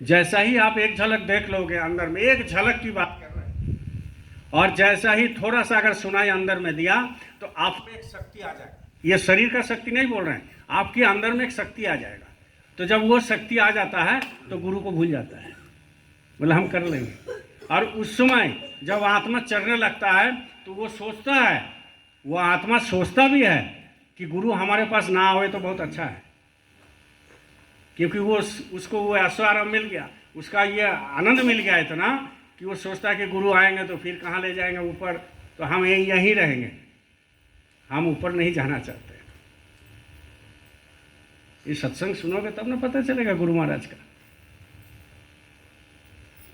जैसा ही आप एक झलक देख लोगे अंदर में, एक झलक की बात कर रहे हैं, और जैसा ही थोड़ा सा अगर सुनाई अंदर में दिया, तो आप में एक शक्ति आ जाएगी। ये शरीर का शक्ति नहीं बोल रहे हैं, आपके अंदर में एक शक्ति आ जाएगा। तो जब वो शक्ति आ जाता है तो गुरु को भूल जाता है, बोले हम कर लेंगे। और उस समय जब आत्मा चढ़ने लगता है तो वो सोचता है, वो आत्मा सोचता भी है कि गुरु हमारे पास ना आवे तो बहुत अच्छा है, क्योंकि वो उसको वो ऐश्वर्य मिल गया, उसका ये आनंद मिल गया इतना कि वो सोचता है कि गुरु आएंगे तो फिर कहाँ ले जाएंगे ऊपर, तो हम यहीं रहेंगे, हम ऊपर नहीं जाना चाहते। ये सत्संग सुनोगे तब ना पता चलेगा गुरु महाराज का।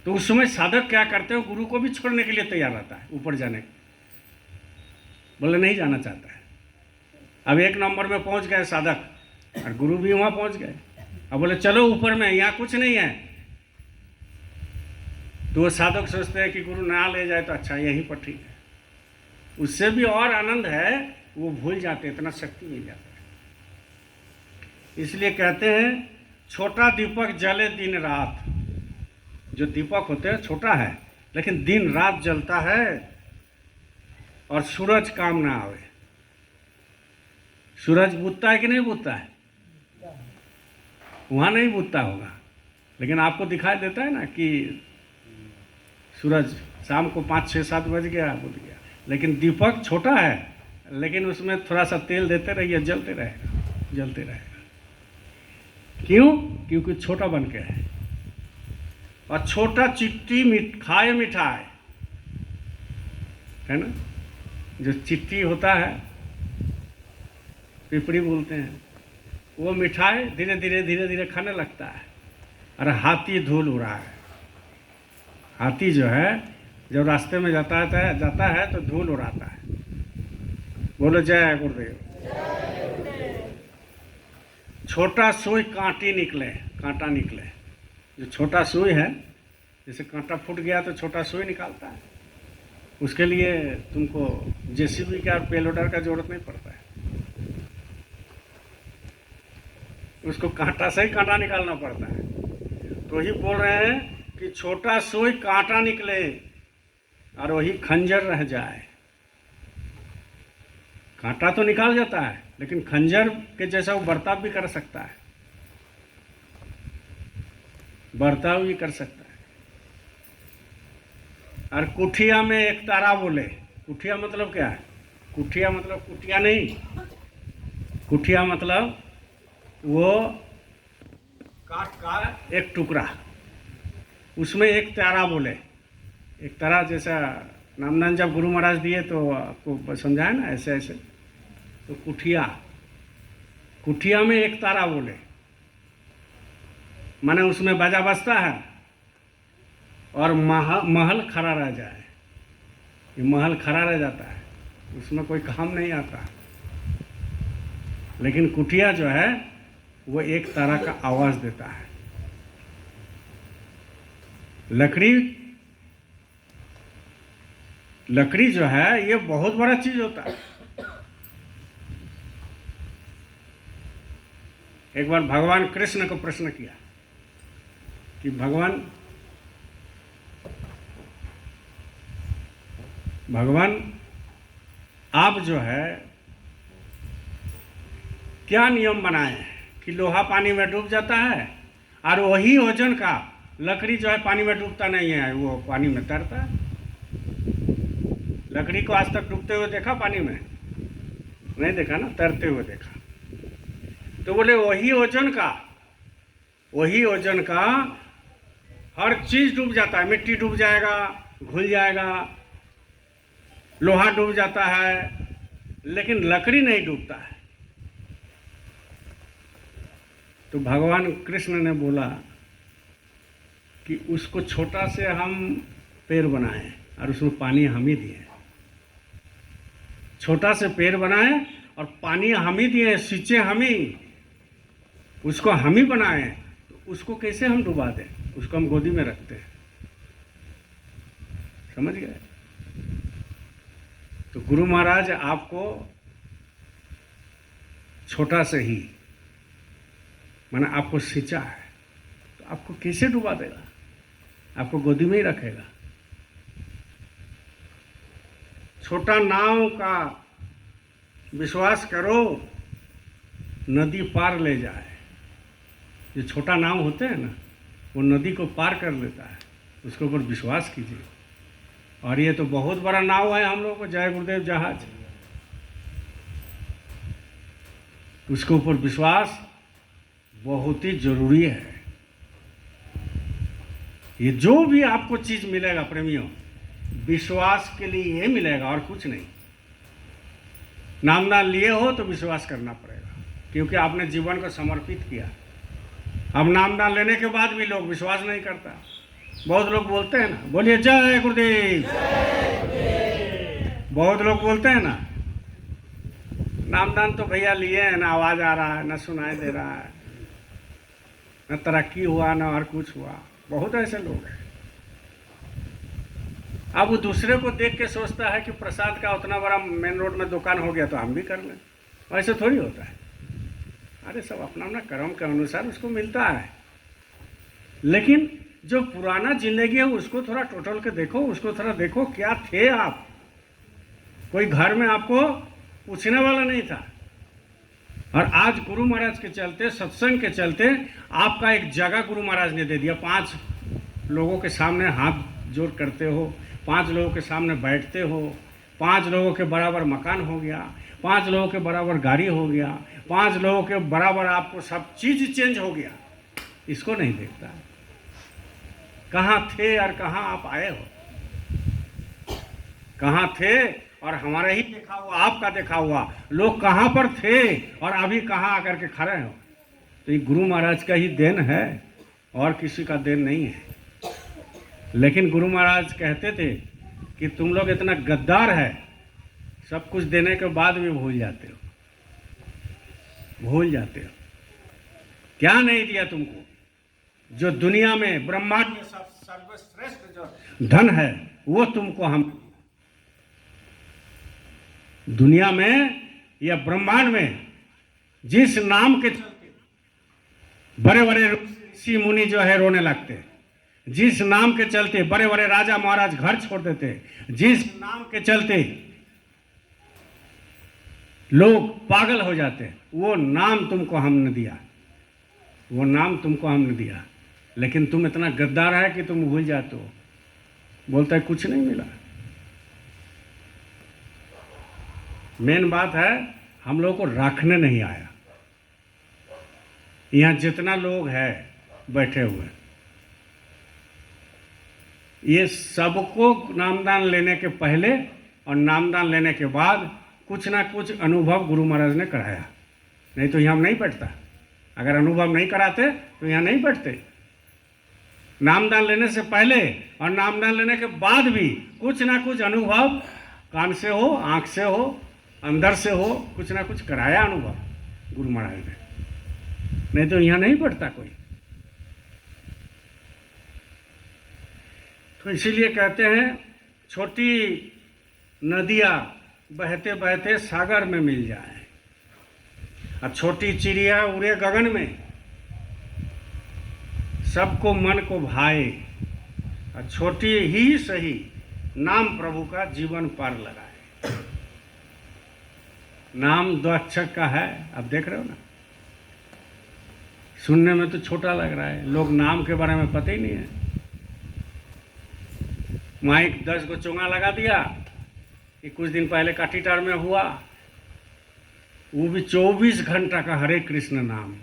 तो उस समय साधक क्या करते हो, गुरु को भी छोड़ने के लिए तैयार रहता है ऊपर जाने, बोले नहीं जाना चाहता है। अब 1 नंबर में पहुंच गए साधक, और गुरु भी वहां पहुंच गए, अब बोले चलो ऊपर में, यहाँ कुछ नहीं है। तो वो साधक सोचते हैं कि गुरु ना ले जाए तो अच्छा, यहीं पर ठीक है। उससे भी और आनंद है, वो भूल जाते, इतना शक्ति मिल जाता है। इसलिए कहते हैं छोटा दीपक जले दिन रात। जो दीपक होते हैं छोटा है, लेकिन दिन रात जलता है, और सूरज काम ना आवे। सूरज बुझता है कि नहीं बुझता है? वहाँ नहीं बुझता होगा, लेकिन आपको दिखाई देता है ना कि सूरज शाम को 5, 6, 7 बज गया, बुझ गया। लेकिन दीपक छोटा है, लेकिन उसमें थोड़ा सा तेल देते रहिए, जलते रहेगा, जलते रहेगा। क्यों? क्योंकि छोटा बन के है। और छोटा चिट्टी खाए मिठाई, है ना। जो चिट्टी होता है, पिपड़ी बोलते हैं, वो मिठाई धीरे धीरे धीरे धीरे खाने लगता है। और हाथी धूल उड़ा है। हाथी जो है, जब रास्ते में जाता है तो धूल उड़ाता है। बोलो जय गुरुदेव। छोटा सुई कांटी निकले, कांटा निकले। जो छोटा सुई है, जैसे कांटा फूट गया तो छोटा सुई निकालता है, उसके लिए तुमको जेसीबी का पेलोडर का जरूरत नहीं पड़ता है, उसको कांटा से ही कांटा निकालना पड़ता है। तो ही बोल रहे हैं कि छोटा सुई कांटा निकले और वही खंजर रह जाए। कांटा तो निकाल जाता है, लेकिन खंजर के जैसा वो बर्ताव भी कर सकता है, बर्ताव भी कर सकता है। और कुठिया में एक तारा बोले। कुठिया मतलब क्या है? कुठिया मतलब कुटिया नहीं, कुठिया मतलब वो काठ का एक टुकड़ा, उसमें एक तारा बोले। एक तारा जैसा नामदान जब गुरु महाराज दिए तो आपको समझाया ना, ऐसे ऐसे। तो कुठिया, कुठिया में एक तारा बोले, माने उसमें बाजा बजता है और महल खड़ा रह जाए। ये महल खड़ा रह जाता है, उसमें कोई काम नहीं आता। लेकिन कुठिया जो है वो एक तारा का आवाज देता है। लकड़ी जो है ये बहुत बड़ा चीज होता है। एक बार भगवान कृष्ण को प्रश्न किया कि भगवान आप जो है क्या नियम बनाए हैं कि लोहा पानी में डूब जाता है और वही वजन का लकड़ी जो है पानी में डूबता नहीं है, वो पानी में तैरता है। लकड़ी को आज तक डूबते हुए देखा पानी में? नहीं देखा ना, तैरते हुए देखा। तो बोले वही वजन का हर चीज डूब जाता है। मिट्टी डूब जाएगा, घुल जाएगा, लोहा डूब जाता है लेकिन लकड़ी नहीं डूबता है। तो भगवान कृष्ण ने बोला कि उसको छोटा से हम पेड़ बनाए और उसमें पानी हम ही दिए। छोटा से पेड़ बनाए और पानी हम ही दिए, सींचे हम ही, उसको हम ही बनाए, तो उसको कैसे हम डुबा दें? उसको हम गोदी में रखते हैं। समझ गए? तो गुरु महाराज आपको छोटा से ही माने आपको सींचा है, तो आपको कैसे डुबा देगा? आपको गोदी में ही रखेगा। छोटा नाव का विश्वास करो, नदी पार ले जाए। जो छोटा नाव होते हैं ना, वो नदी को पार कर लेता है, उसके ऊपर विश्वास कीजिए। और ये तो बहुत बड़ा नाव है हम लोगों को, जय गुरुदेव जहाज, उसके ऊपर विश्वास बहुत ही जरूरी है। ये जो भी आपको चीज मिलेगा प्रेमियों, विश्वास के लिए ही मिलेगा और कुछ नहीं। नामदान लिए हो तो विश्वास करना पड़ेगा, क्योंकि आपने जीवन को समर्पित किया। अब नामदान लेने के बाद भी लोग विश्वास नहीं करता। बहुत लोग बोलते हैं ना, बोलिए जय गुरुदेव। बहुत लोग बोलते हैं ना, नामदान तो भैया लिए हैं ना, आवाज आ रहा है ना, सुनाई दे रहा है, न तरक्की हुआ ना और कुछ हुआ। बहुत ऐसे लोग हैं। अब वो दूसरे को देख के सोचता है कि प्रसाद का उतना बड़ा मेन रोड में दुकान हो गया तो हम भी कर लें। ऐसे थोड़ी होता है। अरे सब अपना अपना कर्म के अनुसार उसको मिलता है। लेकिन जो पुराना जिंदगी है उसको थोड़ा टोटल के देखो, उसको थोड़ा देखो क्या थे आप। कोई घर में आपको पूछने वाला नहीं था, और आज गुरु महाराज के चलते, सत्संग के चलते आपका एक जगह गुरु महाराज ने दे दिया। 5 लोगों के सामने हाथ जोड़ करते हो, 5 लोगों के सामने बैठते हो, 5 लोगों के बराबर मकान हो गया, 5 लोगों के बराबर गाड़ी हो गया, 5 लोगों के बराबर आपको सब चीज चेंज हो गया। इसको नहीं देखता कहाँ थे और कहाँ आप आए हो। कहाँ थे और हमारा ही देखा हुआ, आपका देखा हुआ लोग कहाँ पर थे और अभी कहाँ आकर के खड़े हो। तो ये गुरु महाराज का ही देन है और किसी का देन नहीं है। लेकिन गुरु महाराज कहते थे कि तुम लोग इतना गद्दार है, सब कुछ देने के बाद भी भूल जाते हो। भूल जाते हो क्या नहीं दिया तुमको। जो दुनिया में ब्रह्मांड में सर्वश्रेष्ठ जो धन है वो तुमको हम, दुनिया में या ब्रह्मांड में जिस नाम के चलते बड़े बड़े ऋषि मुनि जो है रोने लगते, जिस नाम के चलते बड़े बड़े राजा महाराज घर छोड़ देते, जिस नाम के चलते लोग पागल हो जाते, वो नाम तुमको हमने दिया, वो नाम तुमको हमने दिया। लेकिन तुम इतना गद्दार है कि तुम भूल जाते हो। बोलता है कुछ नहीं मिला। मेन बात है हम लोगों को रखने नहीं आया। यहाँ जितना लोग हैं बैठे हुए, ये सबको नामदान लेने के पहले और नामदान लेने के बाद कुछ ना कुछ अनुभव गुरु महाराज ने कराया, नहीं तो यहाँ नहीं बैठता। अगर अनुभव नहीं कराते तो यहाँ नहीं बैठते। नामदान लेने से पहले और नामदान लेने के बाद भी कुछ ना कुछ अनुभव, कान से हो, आँख से हो, अंदर से हो, कुछ ना कुछ कराया अनुभव गुरु महाराज ने, नहीं तो यहाँ नहीं बैठता कोई। तो इसीलिए कहते हैं छोटी नदियाँ बहते बहते सागर में मिल जाए, और छोटी चिड़िया उड़े गगन में, सबको मन को भाए, और छोटी ही सही नाम प्रभु का जीवन पार लगाए। नाम 2 अक्षर का है, अब देख रहे हो ना। सुनने में तो छोटा लग रहा है, लोग नाम के बारे में पता ही नहीं है। माइक 10 को चोंगा लगा दिया कि कुछ दिन पहले काटीटार में हुआ, वो भी 24 घंटा का हरे कृष्ण नाम।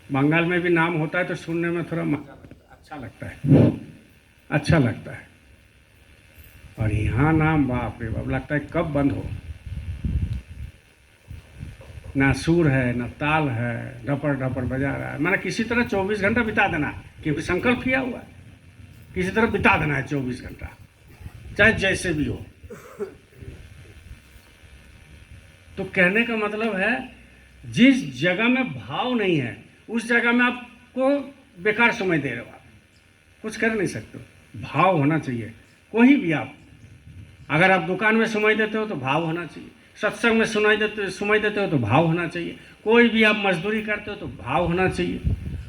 बंगाल में भी नाम होता है तो सुनने में थोड़ा मजा लगता है, अच्छा लगता है, अच्छा लगता है। और यहाँ नाम बाप रे बाप, लगता है कब बंद हो। ना सुर है ना ताल है, ढपर ढपर बजा रहा है। मैंने किसी तरह 24 घंटा बिता देना है, क्योंकि संकल्प किया हुआ है, किसी तरह बिता देना है 24 घंटा, चाहे जैसे भी हो। तो कहने का मतलब है, जिस जगह में भाव नहीं है उस जगह में आपको बेकार समय दे रहे हो, आप कुछ कर नहीं सकते हो। भाव होना चाहिए। कोई भी आप, अगर आप दुकान में समय देते हो तो भाव होना चाहिए, सत्संग में समय देते हो तो भाव होना चाहिए, कोई भी आप मजदूरी करते हो तो भाव होना चाहिए,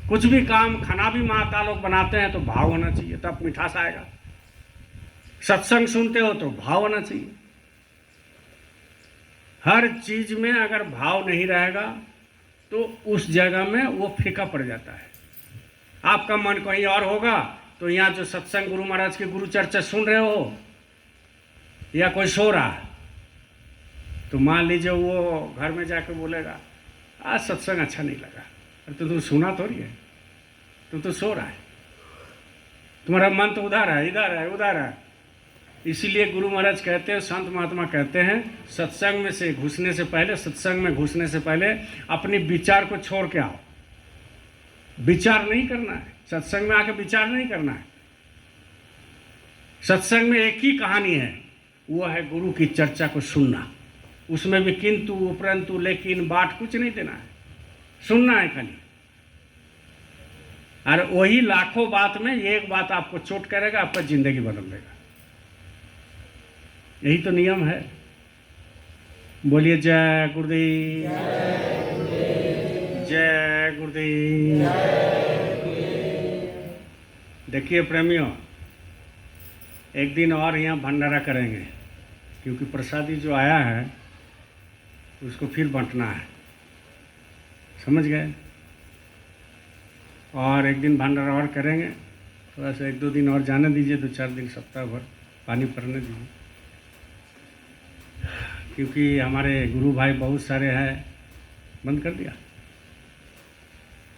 कुछ भी काम, खाना भी माता लोग बनाते हैं तो भाव होना चाहिए, तब मिठास आएगा। सत्संग सुनते हो तो भाव होना चाहिए। हर चीज में अगर भाव नहीं रहेगा तो उस जगह में वो फीका पड़ जाता है। आपका मन कहीं और होगा, तो यहाँ जो सत्संग गुरु महाराज की गुरु चर्चा सुन रहे हो या कोई सो रहा है, तो मान लीजिए वो घर में जाकर बोलेगा आज सत्संग अच्छा नहीं लगा। अरे तो तुम सुना थोड़ी है, तुम तो सो रहा है, तुम्हारा मन तो उधर है, इधर है, उधर है। इसीलिए गुरु महाराज कहते हैं, संत महात्मा कहते हैं, सत्संग में से घुसने से पहले, सत्संग में घुसने से पहले अपने विचार को छोड़ के आओ। विचार नहीं करना है, सत्संग में आके विचार नहीं करना है। सत्संग में एक ही कहानी है, वो है गुरु की चर्चा को सुनना। उसमें भी किंतु परंतु लेकिन बाट कुछ नहीं देना है, सुनना है खाली। और वही लाखों बात में एक बात आपको चोट करेगा, आपका जिंदगी बदल देगा। यही तो नियम है। बोलिए जय गुरुदेव, जय गुरुदेव। देखिए प्रेमियों, एक दिन और यहाँ भंडारा करेंगे, क्योंकि प्रसादी जो आया है उसको फिर बांटना है, समझ गए। और एक दिन भंडारा और करेंगे, थोड़ा सा 1-2 दिन और जाने दीजिए, 2-4 दिन, सप्ताह भर पानी पड़ने दीजिए, क्योंकि हमारे गुरु भाई बहुत सारे हैं। बंद कर दिया।